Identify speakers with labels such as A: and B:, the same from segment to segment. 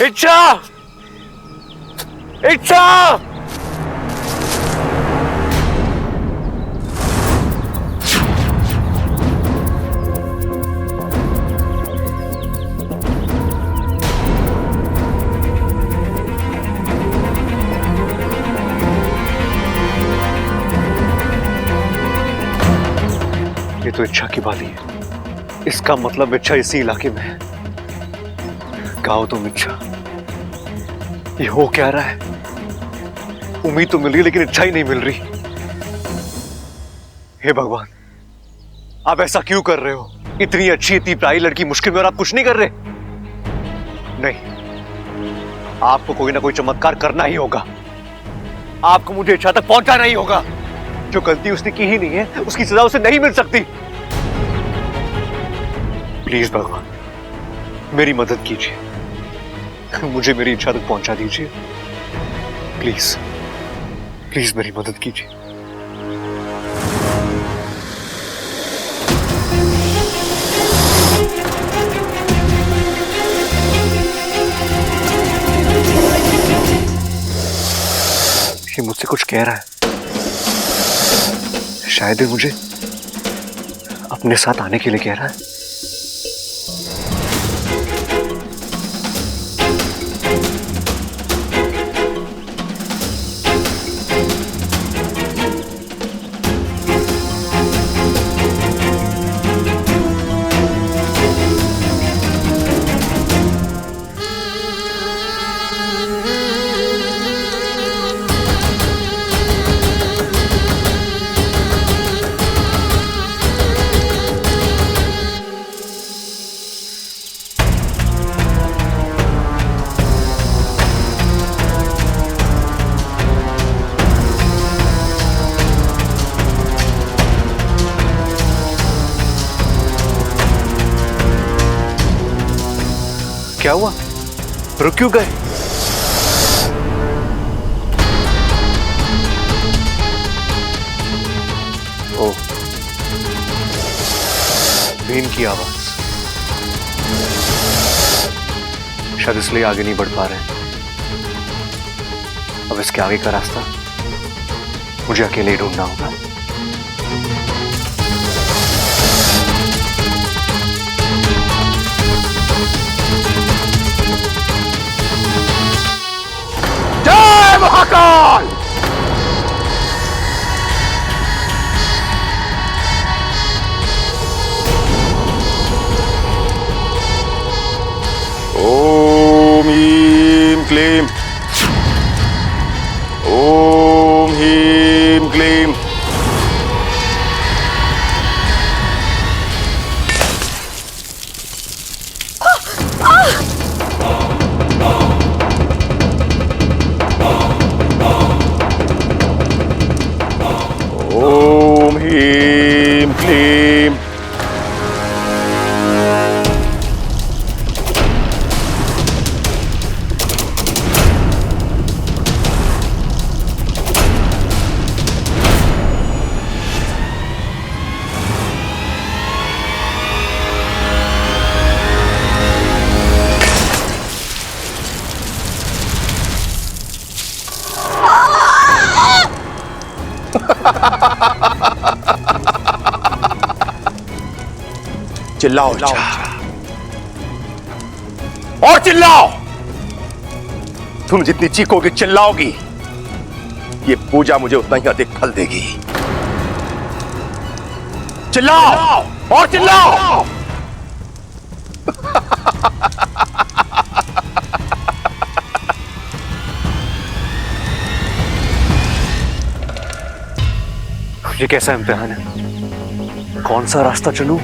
A: इच्छा, इच्छा, ये तो इच्छा की बात है। इसका मतलब इच्छा इसी इलाके में है। गाओ तुम इच्छा, ये हो क्या रहा है? उम्मीद तो मिल रही लेकिन इच्छा ही नहीं मिल रही। हे भगवान, आप ऐसा क्यों कर रहे हो? इतनी अच्छी इतनी प्यारी लड़की मुश्किल में और आप कुछ नहीं कर रहे? नहीं, आपको कोई ना कोई चमत्कार करना ही होगा। आपको मुझे इच्छा तक पहुंचाना ही होगा। जो गलती उसने की ही नहीं है उसकी सजा उसे नहीं मिल सकती। प्लीज भगवान, मेरी मदद कीजिए, मुझे मेरी इच्छा तक पहुंचा दीजिए। प्लीज प्लीज मेरी मदद कीजिए। ये मुझसे कुछ कह रहा है। शायद ये मुझे अपने साथ आने के लिए कह रहा है। क्या हुआ? रुक क्यों गए? ओ, बीन की आवाज। शायद इसलिए आगे नहीं बढ़ पा रहे हैं। अब इसके आगे का रास्ता मुझे अकेले ही ढूंढना होगा। महाकाल!
B: ओम ह्रीं क्लीं, ओम ह्रीं क्लीं। ओम ह्रीं क्लीं। चिल्लाओ और चिल्लाओ। तुम जितनी चीखोगी चिल्लाओगी, ये पूजा मुझे उतना ही अधिक फल देगी। चिल्लाओ और चिल्लाओ।
A: ये कैसा इम्तिहान है? कौन सा रास्ता चलूं?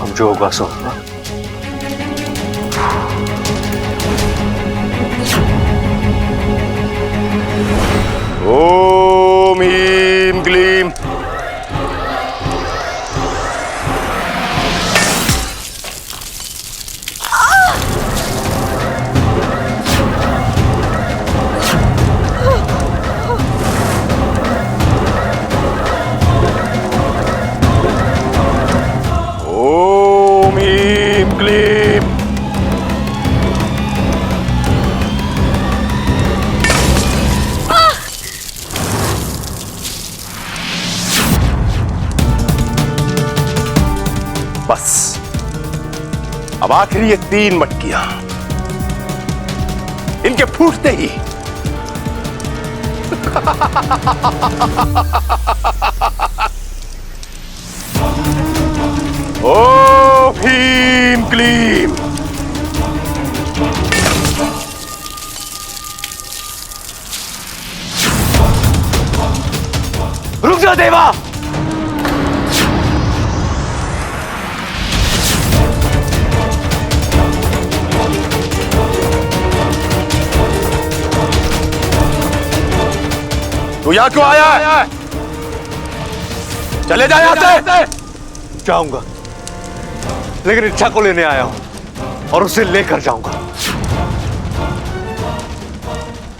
A: अब जो होगा सो होगा।
B: ओम ह्रीं क्लीं। अब आखिरी ये 3 मटकियां, इनके फूटते ही ओम ह्रीं क्लीं।
A: रुक जा देवा।
B: तू यहां क्यों आया है? चले जा यहां से।
A: जाऊंगा, लेकिन इच्छा को लेने आया हूं और उसे लेकर जाऊंगा।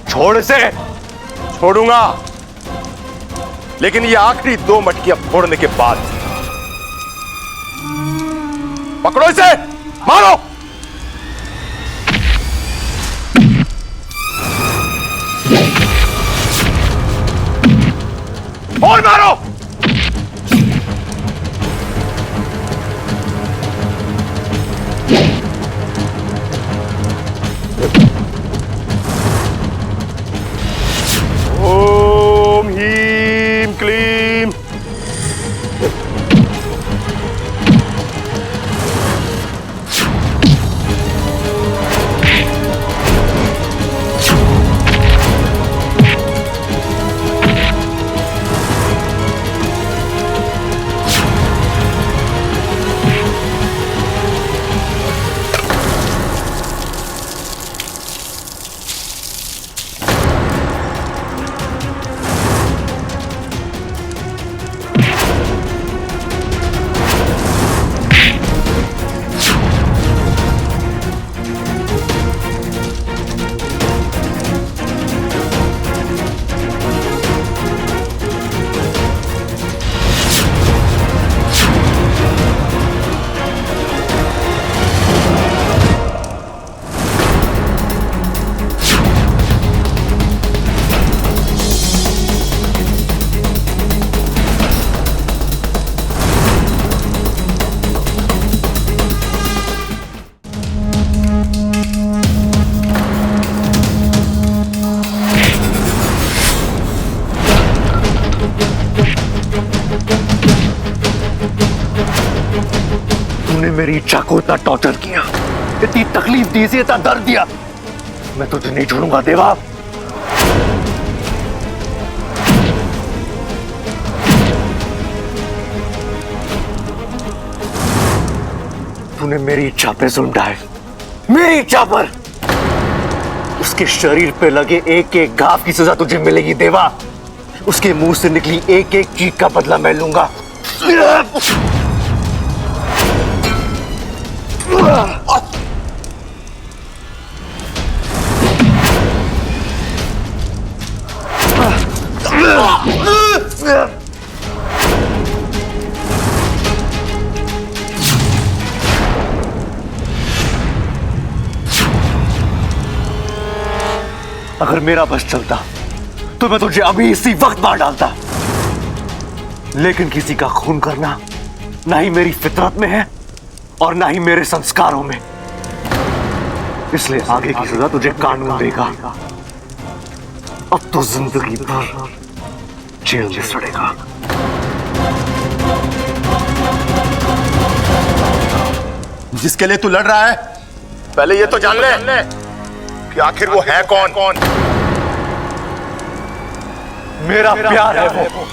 A: छोड़ इसे।
B: छोड़ूंगा, लेकिन ये आखिरी 2 मटकियां फोड़ने के बाद। पकड़ो इसे, मारो। और मारो। ओम ह्रीं क्लीं।
A: तूने मेरी इच्छा को इतना टॉर्चर किया, इतनी तकलीफ दी, इसे इतना दर्द दिया। मैं तुझे नहीं छोड़ूंगा देवा। तूने मेरी इच्छा पे जुल्म ढाए, मेरी इच्छा पर। उसके शरीर पे लगे एक एक घाव की सजा तुझे मिलेगी देवा। उसके मुंह से निकली एक एक चीख का बदला मैं लूंगा। अगर मेरा बस चलता तो मैं तुझे अभी इसी वक्त मार डालता, लेकिन किसी का खून करना ना ही मेरी फितरत में है और ना ही मेरे संस्कारों में। इसलिए आगे की सजा तुझे कानून देगा। अब तो जिंदगी भर जेल में सड़ेगा।
B: जिसके लिए तू लड़ रहा है, पहले ये तो जान ले कि आखिर वो है कौन।
A: मेरा प्यार है वो,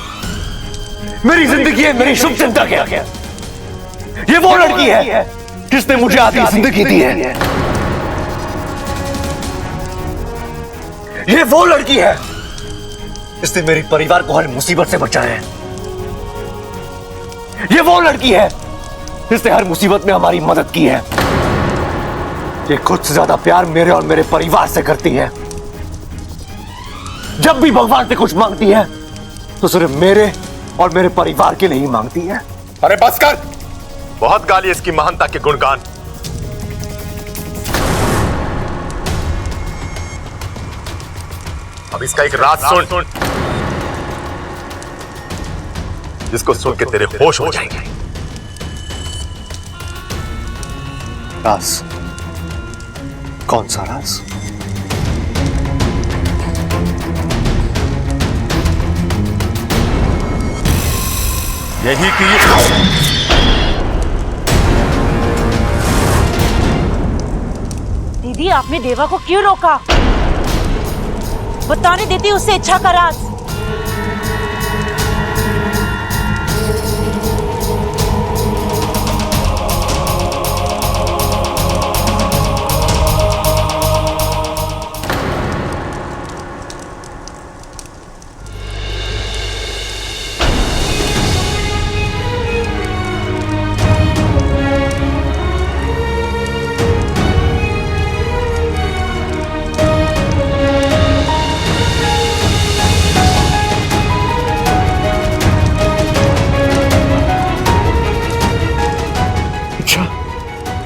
A: मेरी जिंदगी है, मेरी शुभ चिंतक है। ये वो लड़की है जिसने मुझे आधी जिंदगी दी है। ये वो लड़की है जिसने मेरे परिवार को हर मुसीबत से बचाया है। ये वो लड़की है जिसने हर मुसीबत में हमारी मदद की है। ये खुद से ज्यादा प्यार मेरे और मेरे परिवार से करती है। जब भी भगवान से कुछ मांगती है तो सिर्फ मेरे और मेरे परिवार के लिए ही मांगती है।
B: अरे बस कर, बहुत गाली इसकी महानता के गुणगान। अब इसका एक राज सुन, जिसको सुन के तेरे होश हो जाएंगे।
A: राज? कौन सा राज?
B: यही कि
C: दीदी, आपने देवा को क्यों रोका? बताने देती उससे इच्छा का राज।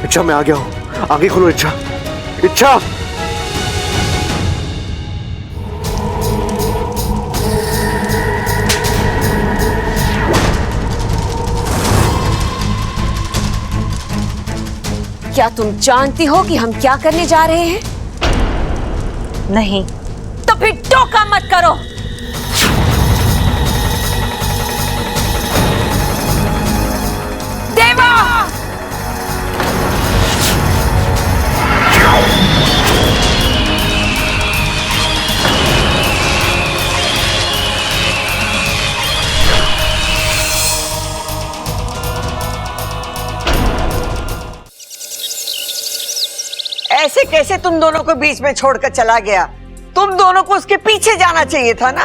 A: इच्छा, मैं आ गया हूं। आगे खोलो इच्छा। इच्छा,
D: क्या तुम जानती हो कि हम क्या करने जा रहे हैं?
C: नहीं।
D: तो फिर टोका मत करो। देवा!
E: ऐसे कैसे तुम दोनों को बीच में छोड़कर चला गया? तुम दोनों को उसके पीछे जाना चाहिए था ना।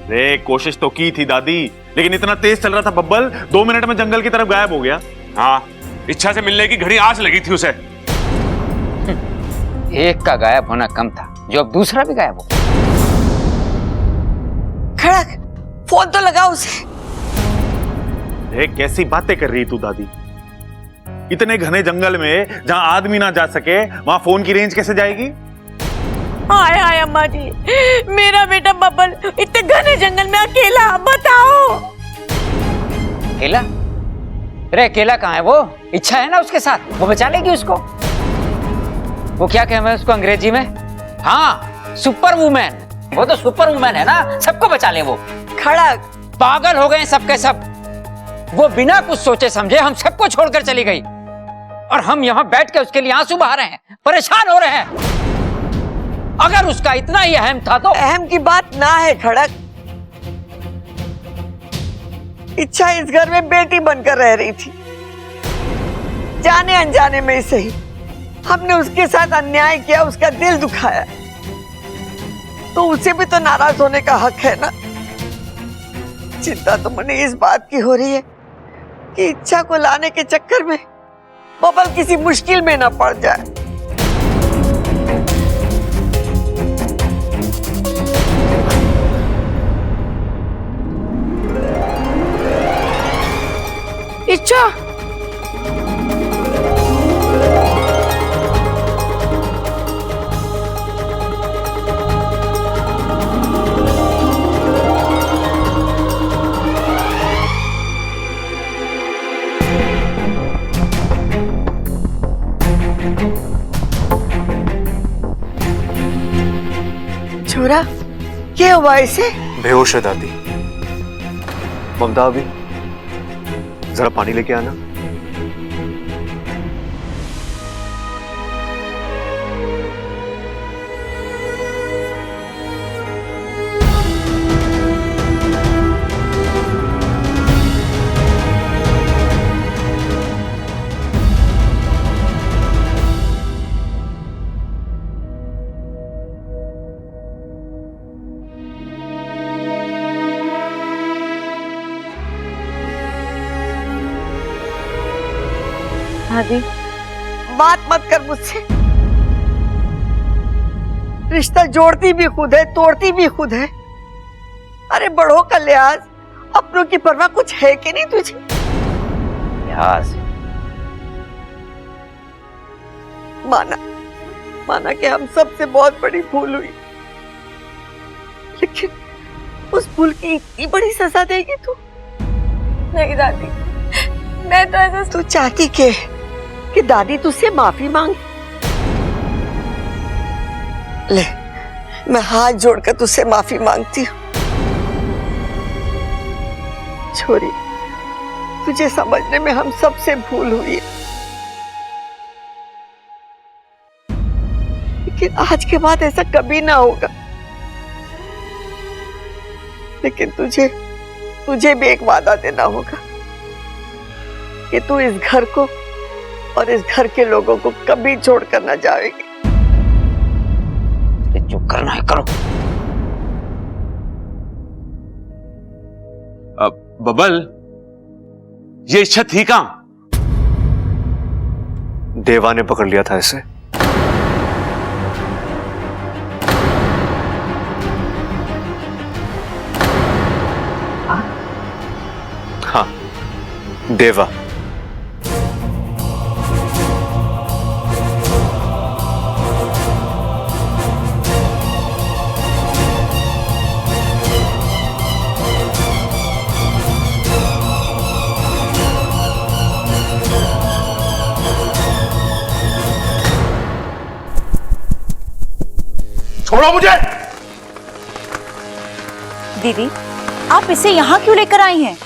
B: रे, कोशिश तो की थी दादी, लेकिन इतना तेज चल रहा था बब्बल, 2 मिनट में जंगल की तरफ गायब हो गया।
F: हाँ, इच्छा से मिलने की घड़ी आज लगी थी उसे।
G: एक का गायब होना कम था, जो अब दूसरा भी गायब हो।
E: खड़क, फोन तो लगा उसे।
B: रे, कैसी बातें कर रही तू दादी? इतने घने जंगल में जहां आदमी ना जा सके, वहां फोन की रेंज कैसे जाएगी?
C: हाय हाय अम्मा जी, मेरा बेटा बब्बल इतने घने जंगल में अकेला, बताओ।
G: अकेला? अरे अकेला कहाँ है वो? इच्छा है ना उसके साथ, वो बचा लेगी उसको। वो क्या कहें मैं उसको अंग्रेजी में? हाँ, सुपर वुमेन। वो तो सुपर वुमेन है ना, सबको बचा ले वो।
E: खड़क,
G: पागल हो गए सबके सब। वो बिना कुछ सोचे समझे हम सबको छोड़कर चली गई, और हम यहाँ बैठ के उसके लिए आंसू बहा रहे हैं, परेशान हो रहे हैं। अगर उसका इतना ही अहम था तो।
E: अहम की बात ना है खड़क। इच्छा इस घर में बेटी बनकर रह रही थी। जाने अनजाने में से ही हमने उसके साथ अन्याय किया, उसका दिल दुखाया, तो उसे भी तो नाराज होने का हक है ना। चिंता तो मुझे इस बात की हो रही है कि इच्छा को लाने के चक्कर में बबल किसी मुश्किल में ना पड़ जाए।
D: इच्छा,
E: छोरा, क्या हुआ इसे?
A: बेहोश है दादी। ममता, अभी जरा पानी लेके आना।
C: दादी,
E: बात मत कर मुझसे। रिश्ता जोड़ती भी खुद है, तोड़ती भी खुद है। अरे बड़ों का लिहाज, अपनों की परवाह कुछ है कि नहीं तुझे?
G: लिहाज?
E: माना कि हम सबसे बहुत बड़ी भूल हुई, लेकिन उस भूल की इतनी बड़ी सजा देगी तू?
C: नहीं दादी, मैं तो ऐसा।
E: तू चाहती कि कि दादी तुझसे माफी मांग। ले, मैं हाथ जोड़कर तुझसे माफी मांगती हूँ। छोरी, तुझे समझने में हम सबसे भूल हुई है, लेकिन आज के बाद ऐसा कभी ना होगा। लेकिन तुझे भी एक वादा देना होगा कि तू इस घर को और इस घर के लोगों को कभी छोड़कर ना जाएगी।
G: जो करना है करो।
F: बबल, ये इच्छा थी कहां?
A: देवा ने पकड़ लिया था इसे। हाँ, देवा।
F: छोड़ो मुझे।
C: दीदी, आप इसे यहाँ क्यों लेकर आई हैं?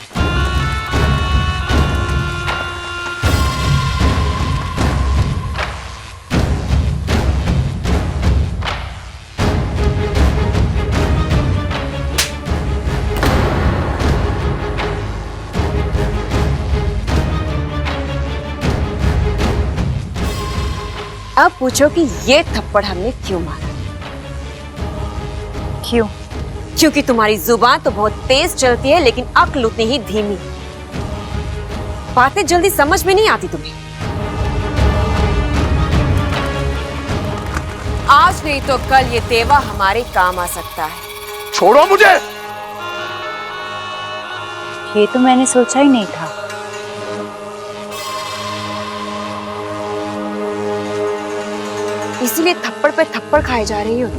D: अब पूछो कि ये थप्पड़ हमने क्यों मारा?
C: क्यों?
D: क्योंकि तुम्हारी जुबान तो बहुत तेज चलती है, लेकिन अक्ल उतनी ही धीमी। बातें जल्दी समझ में नहीं आती तुम्हें। आज नहीं तो कल ये देवा हमारे काम आ सकता है।
F: छोड़ो मुझे।
C: ये तो मैंने सोचा ही नहीं था।
D: इसीलिए थप्पड़ पे थप्पड़ खाए जा रही हो।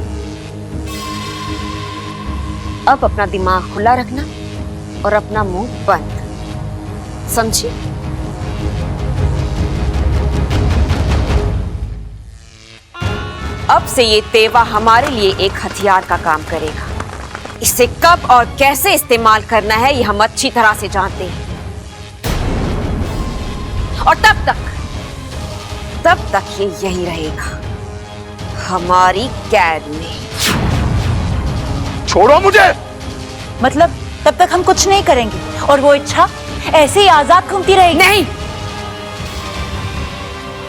D: अब अपना दिमाग खुला रखना और अपना मुंह बंद, समझी? अब से ये देवा हमारे लिए एक हथियार का काम करेगा। इसे कब और कैसे इस्तेमाल करना है ये हम अच्छी तरह से जानते हैं। और तब तक ये यहीं रहेगा, हमारी कैद में।
F: छोड़ो मुझे।
C: मतलब तब तक हम कुछ नहीं करेंगे और वो इच्छा ऐसे ही आजाद घूमती रहेगी?
D: नहीं,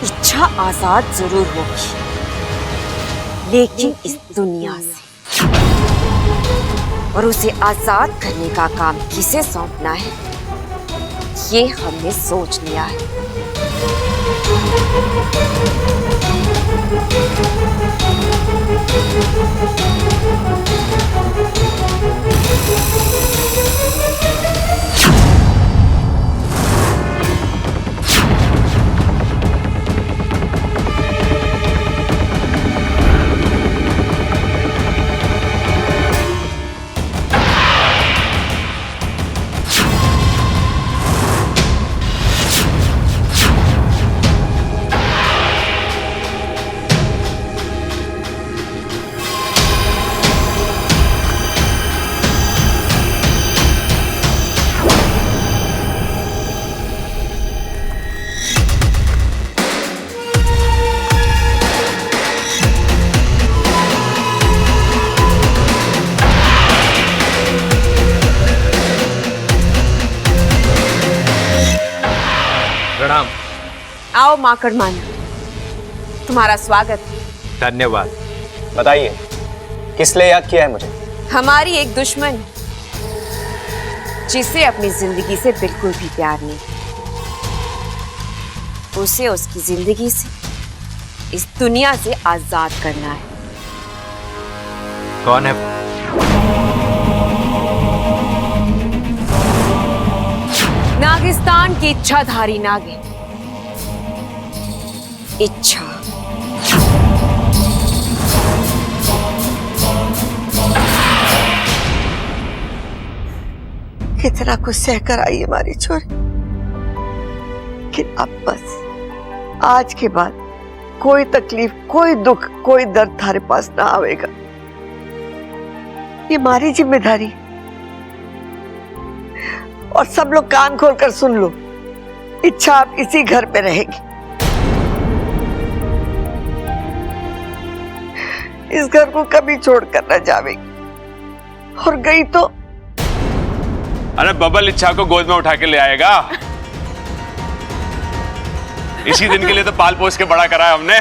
D: इच्छा आजाद जरूर होगी, लेकिन इस दुनिया से। और उसे आजाद करने का काम किसे सौंपना है ये हमने सोच लिया है।
H: प्रणाम।
D: आओ माकड़ माना, तुम्हारा स्वागत है।
H: धन्यवाद। बताइए किस लिए याद किया है मुझे?
D: हमारी एक दुश्मन जिसे अपनी जिंदगी से बिल्कुल भी प्यार नहीं, उसे उसकी जिंदगी से, इस दुनिया से आजाद करना है।
H: कौन है?
D: नागिस्तान की इच्छाधारी नागिन। इच्छा।
E: कितना कुछ सहकर आई हमारी छोरी, लेकिन आज के बाद कोई तकलीफ, कोई दुख, कोई दर्द थारे पास ना आवेगा। ये हमारी जिम्मेदारी है। और सब लोग कान खोलकर सुन लो, इच्छा अब इसी घर पे रहेगी। इस घर को कभी छोड़कर न जावेगी, और गई तो
F: अरे बबल इच्छा को गोद में उठा के ले आएगा। इसी दिन के लिए तो पाल पोस के बड़ा करा है हमने।